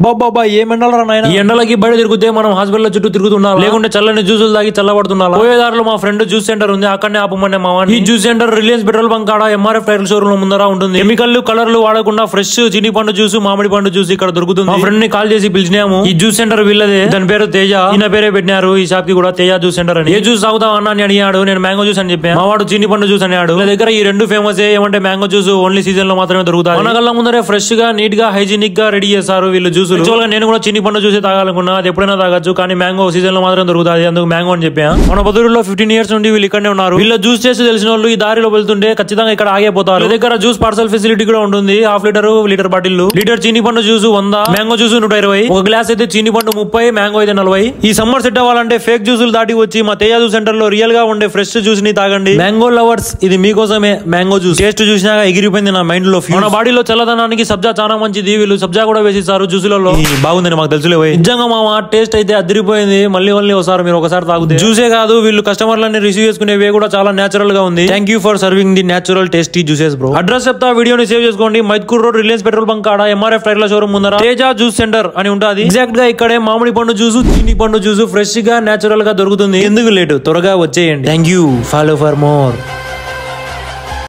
బాబా ఏమెండాలరా నాయన, ఈ ఎండలకి బయట తిరిగితే మనం హాస్పిటల్ చుట్టూ తిరుగుతున్నాం, లేకుంటే చల్లని జ్యూసులు తాగి చల్లబడుతున్నా. పోయేదారులో మా ఫ్రెండ్ జ్యూస్ సెంటర్ ఉంది, అక్కడనే ఆపమనే మావా. ఈ juice centre Reliance petrol bunk కాడ ఎంఆర్ఎఫ్ టైర్ల షోరూమ్ ముందర ఉంటుంది. కెమికల్ కలర్లు వాడకుండా ఫ్రెష్ చిని పండు జ్యూస్, మామిడి పండు జ్యూస్ ఇక్కడ దొరుకుతుంది. మా ఫ్రెండ్ ని కాల్ చేసి పిలిచినాము. ఈ జ్యూస్ సెంటర్ వీళ్ళదే, దాని పేరు తేజ. ఈయన పేరే పెట్టినారు ఈ షాప్ కి కూడా, తేజ జ్యూస్ సెంటర్ అని. ఏ జ్యూస్ తాగుతాం అన్న అని అడిగాడు. నేను మ్యాంగో జ్యూస్ అని చెప్పాను. మా వాడు చిని పండు జ్యూస్ అన్నాడు. నా దగ్గర ఈ రెండు ఫేమస్. ఏమంటే మ్యాంగో జ్యూస్ ఓన్లీ సీజన్ లో మాత్రమే దొరుకుతాయి. మన కళ్ళ ముందరే ఫ్రెష్ గా నీట్ గా హైజీనిక్ గా రెడీ చేస్తారు వీళ్ళు జ్యూసులు. నేను కూడా చిని పండు జ్యూస్ తాగాలనుకున్నా, అది ఎప్పుడైనా తాగొచ్చు, కానీ మ్యాంగో సీజన్ లో మాత్రం దొరుకుతుంది, అందుకు మ్యాంగో అని చెప్పా. మన బదురులో 15 years నుండి వీళ్ళు ఇక్కడనే ఉన్నారు. వీళ్ళ జ్యూస్ చేసి తెలిసిన వాళ్ళు ఈ దారిలో వెళ్తుంటే ఖచ్చితంగా ఇక్కడ ఆగిపోతారు. దగ్గర జ్యూస్ పార్సల్ ఫెసిలిటీ కూడా ఉంటుంది. హాఫ్ లీటర్ బాటిల్, లీటర్ చీని పండు జ్యూస్ 100, మ్యాంగో జ్యూస్ 120. ఒక గ్లాస్ అయితే చీని పండు 30, మ్యాంగో అయితే 40. ఈ సమ్మర్ సెట్ అవ్వాలంటే ఫేక్ జ్యూసులు దాటి వచ్చి మా తేజ జ్యూస్ సెంటర్ లో రియల్ గా ఉండే ఫ్రెష్ జ్యూస్ ని తాగండి. మ్యాంగో లవర్స్, ఇది మీకోసమే. మ్యాంగో జ్యూస్ టేస్ట్ చూసినాక ఎగిరిపోయింది నా మైండ్ లో. మన బాడీలో చల్లదనానికి సబ్జా చాలా మంచిది. వీళ్ళు సబ్జా కూడా వేసిస్తారు జ్యూసులలో. బాగుందని మాకు తెలుసులే. నిజంగా మామ టేస్ట్ అయితే అదిరిపోయింది. మళ్ళీ ఒకసారి మీరు ఒకసారి తాగుతే జ్యూసే కాదు, వీళ్ళు కస్టమర్లని రిసీవ్ చేసుకునే వే కూడా చాలా నేచురల్ గా ఉంది. Thank you for serving the natural tasty juices bro. Address చెప్తా, వీడియోని సేవ్ చేసుకోండి. Mydukur road, Reliance petrol bunk కాడ ఎంఆర్ఎఫ్ టైర్ల షోరూమ్ ముందర తేజ జ్యూస్ సెంటర్ అని ఉంటుంది. ఎగ్జాక్ట్ గా ఇక్కడే మామిడి పండు జ్యూస్, చీని పండు జ్యూస్ ఫ్రెష్ గా నేచురల్ గా దొరుకుతుంది. ఎందుకు లేటు, త్వరగా వచ్చేయండి. Thank you, follow for more.